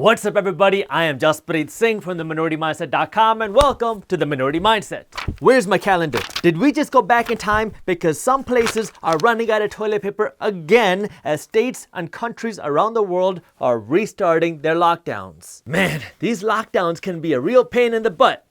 What's up everybody, I am Jasprit Singh from theminoritymindset.com and welcome to The Minority Mindset. Where's my calendar? Did we just go back in time because some places are running out of toilet paper again as states and countries around the world are restarting their lockdowns? Man, these lockdowns can be a real pain in the butt.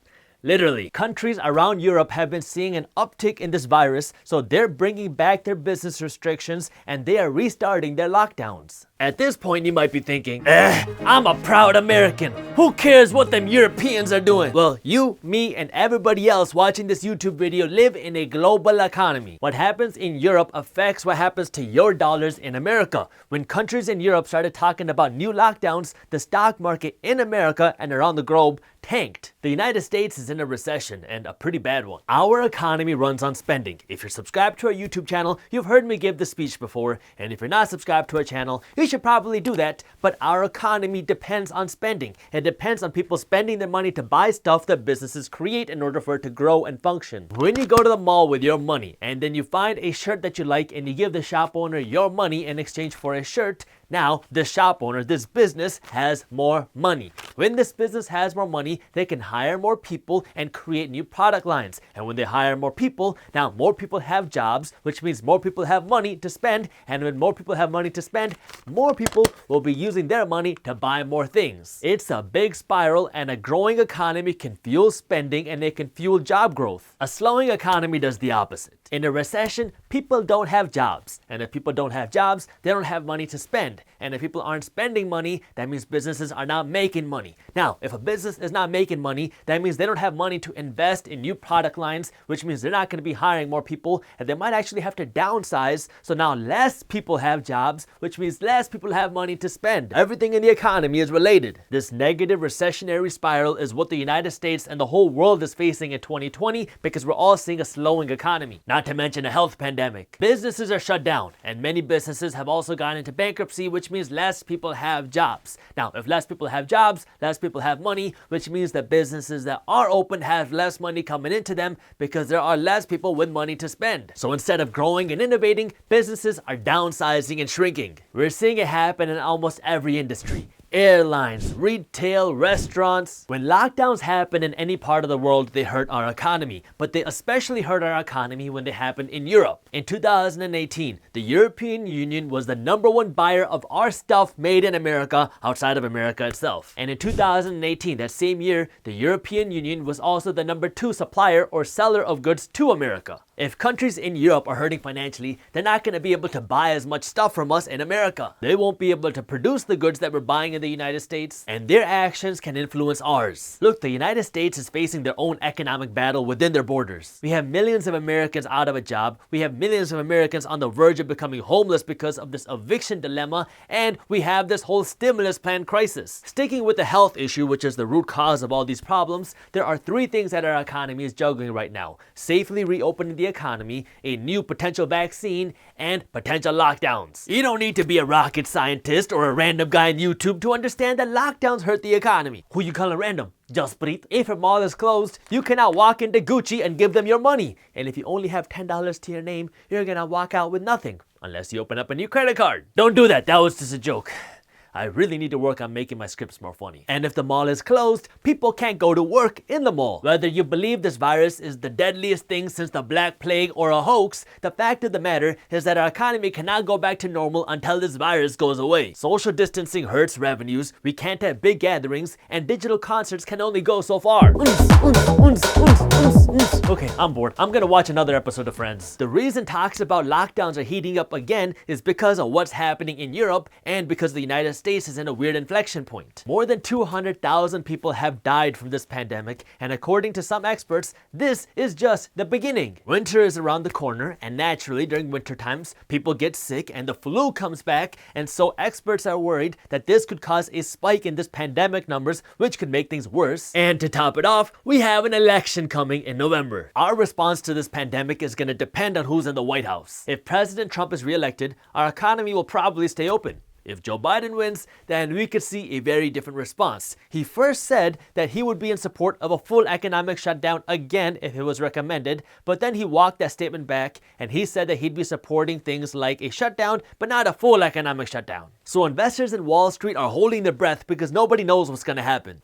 Literally, countries around Europe have been seeing an uptick in this virus, so they're bringing back their business restrictions and they are restarting their lockdowns. At this point, you might be thinking, I'm a proud American. Who cares what them Europeans are doing? Well, you, me, and everybody else watching this YouTube video live in a global economy. What happens in Europe affects what happens to your dollars in America. When countries in Europe started talking about new lockdowns, the stock market in America and around the globe tanked. The United States is in a recession, and a pretty bad one. Our economy runs on spending. If you're subscribed to our YouTube channel, you've heard me give this speech before, and if you're not subscribed to our channel, you should probably do that, but our economy depends on spending. It depends on people spending their money to buy stuff that businesses create in order for it to grow and function. When you go to the mall with your money, and then you find a shirt that you like, and you give the shop owner your money in exchange for a shirt, now, the shop owner, this business, has more money. When this business has more money, they can hire more people and create new product lines. And when they hire more people, now more people have jobs, which means more people have money to spend. And when more people have money to spend, more people will be using their money to buy more things. It's a big spiral, and a growing economy can fuel spending and it can fuel job growth. A slowing economy does the opposite. In a recession, people don't have jobs. And if people don't have jobs, they don't have money to spend. And if people aren't spending money, that means businesses are not making money. Now, if a business is not making money, that means they don't have money to invest in new product lines, which means they're not going to be hiring more people, and they might actually have to downsize. So now less people have jobs, which means less people have money to spend. Everything in the economy is related. This negative recessionary spiral is what the United States and the whole world is facing in 2020 because we're all seeing a slowing economy. Not to mention a health pandemic. Businesses are shut down, and many businesses have also gone into bankruptcy, which means less people have jobs. Now, if less people have jobs, less people have money, which means that businesses that are open have less money coming into them because there are less people with money to spend. So instead of growing and innovating, businesses are downsizing and shrinking. We're seeing it happen in almost every industry. Airlines, retail, restaurants. When lockdowns happen in any part of the world, they hurt our economy. But they especially hurt our economy when they happen in Europe. In 2018, the European Union was the #1 buyer of our stuff made in America outside of America itself. And in 2018, that same year, the European Union was also the #2 supplier or seller of goods to America. If countries in Europe are hurting financially, they're not going to be able to buy as much stuff from us in America. They won't be able to produce the goods that we're buying in the United States, and their actions can influence ours. Look, the United States is facing their own economic battle within their borders. We have millions of Americans out of a job. We have millions of Americans on the verge of becoming homeless because of this eviction dilemma, and we have this whole stimulus plan crisis. Sticking with the health issue, which is the root cause of all these problems, there are 3 things that our economy is juggling right now: safely reopening the economy, a new potential vaccine, and potential lockdowns. You don't need to be a rocket scientist or a random guy on YouTube to understand that lockdowns hurt the economy. Who you calling random? Jasprit. If your mall is closed, you cannot walk into Gucci and give them your money. And if you only have $10 to your name, you're gonna walk out with nothing. Unless you open up a new credit card. Don't do that, that was just a joke. I really need to work on making my scripts more funny. And if the mall is closed, people can't go to work in the mall. Whether you believe this virus is the deadliest thing since the Black Plague or a hoax, the fact of the matter is that our economy cannot go back to normal until this virus goes away. Social distancing hurts revenues, we can't have big gatherings, and digital concerts can only go so far. Okay, I'm bored. I'm gonna watch another episode of Friends. The reason talks about lockdowns are heating up again is because of what's happening in Europe and because the United States is in a weird inflection point. More than 200,000 people have died from this pandemic, and according to some experts, this is just the beginning. Winter is around the corner, and naturally during winter times, people get sick and the flu comes back, and so experts are worried that this could cause a spike in this pandemic numbers, which could make things worse. And to top it off, we have an election coming in November. Our response to this pandemic is going to depend on who's in the White House. If President Trump is reelected, our economy will probably stay open. If Joe Biden wins, then we could see a very different response. He first said that he would be in support of a full economic shutdown again if it was recommended, but then he walked that statement back and he said that he'd be supporting things like a shutdown, but not a full economic shutdown. So investors in Wall Street are holding their breath because nobody knows what's going to happen.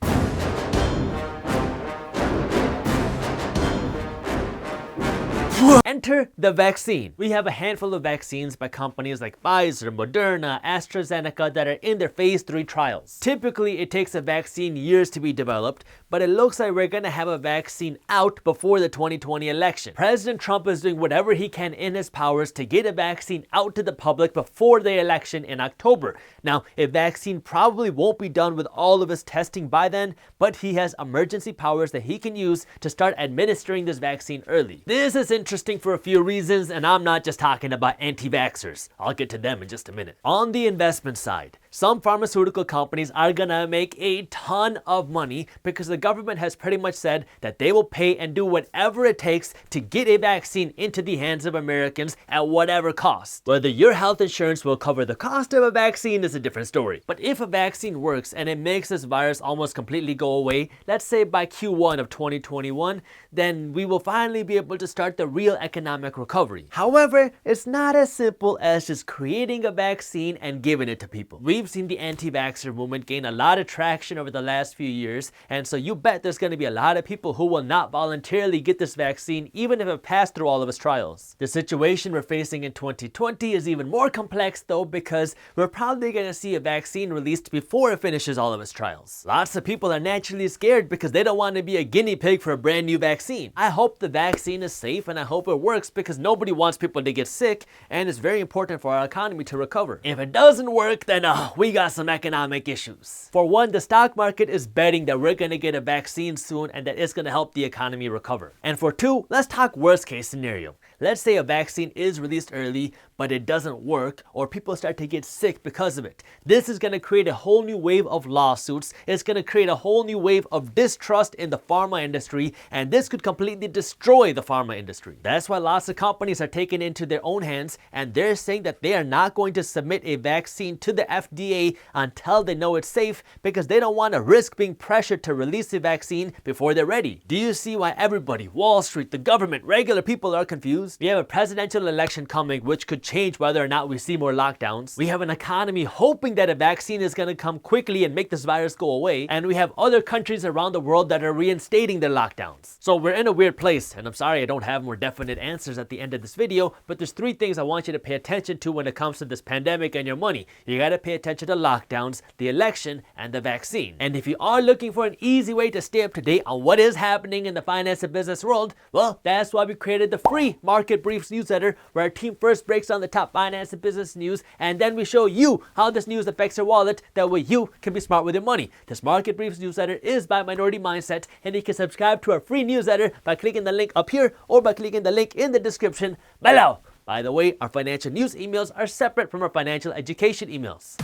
Enter the vaccine. We have a handful of vaccines by companies like Pfizer, Moderna, AstraZeneca that are in their phase 3 trials. Typically, it takes a vaccine years to be developed, but it looks like we're gonna have a vaccine out before the 2020 election. President Trump is doing whatever he can in his powers to get a vaccine out to the public before the election in October. Now, a vaccine probably won't be done with all of his testing by then, but he has emergency powers that he can use to start administering this vaccine early. This is interesting for a few reasons, and I'm not just talking about anti-vaxxers. I'll get to them in just a minute. On the investment side, some pharmaceutical companies are gonna make a ton of money because the government has pretty much said that they will pay and do whatever it takes to get a vaccine into the hands of Americans at whatever cost. Whether your health insurance will cover the cost of a vaccine is a different story. But if a vaccine works and it makes this virus almost completely go away, let's say by Q1 of 2021, then we will finally be able to start the real economic recovery. However, it's not as simple as just creating a vaccine and giving it to people. We've seen the anti-vaxxer movement gain a lot of traction over the last few years, and so you bet there's going to be a lot of people who will not voluntarily get this vaccine even if it passed through all of its trials. The situation we're facing in 2020 is even more complex though, because we're probably going to see a vaccine released before it finishes all of its trials. Lots of people are naturally scared because they don't want to be a guinea pig for a brand new vaccine. I hope the vaccine is safe and I hope it works because nobody wants people to get sick, and it's very important for our economy to recover. If it doesn't work, then we got some economic issues. For one, the stock market is betting that we're going to get a vaccine soon and that it's going to help the economy recover. And for two, let's talk worst case scenario. Let's say a vaccine is released early, but it doesn't work, or people start to get sick because of it. This is going to create a whole new wave of lawsuits. It's going to create a whole new wave of distrust in the pharma industry, and this could completely destroy the pharma industry. That's why lots of companies are taking it into their own hands, and they're saying that they are not going to submit a vaccine to the FDA until they know it's safe, because they don't want to risk being pressured to release a vaccine before they're ready. Do you see why everybody, Wall Street, the government, regular people are confused? We have a presidential election coming which could change whether or not we see more lockdowns. We have an economy hoping that a vaccine is going to come quickly and make this virus go away, and we have other countries around the world that are reinstating their lockdowns. So we're in a weird place, and I'm sorry I don't have more definite answers at the end of this video, but there's 3 things I want you to pay attention to when it comes to this pandemic and your money. You gotta pay attention to lockdowns, the election, and the vaccine. And if you are looking for an easy way to stay up to date on what is happening in the finance and business world, well, that's why we created the free Market Briefs newsletter, where our team first breaks down the top finance and business news, and then we show you how this news affects your wallet. That way you can be smart with your money. This Market Briefs newsletter is by Minority Mindset, and you can subscribe to our free newsletter by clicking the link up here or by clicking the link in the description below. By the way, our financial news emails are separate from our financial education emails.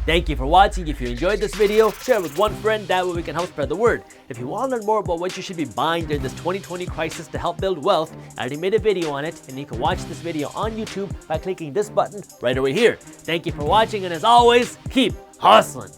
Thank you for watching. If you enjoyed this video, share it with one friend, that way we can help spread the word. If you want to learn more about what you should be buying during this 2020 crisis to help build wealth, I already made a video on it, and you can watch this video on YouTube by clicking this button right over here. Thank you for watching, and as always, keep hustling.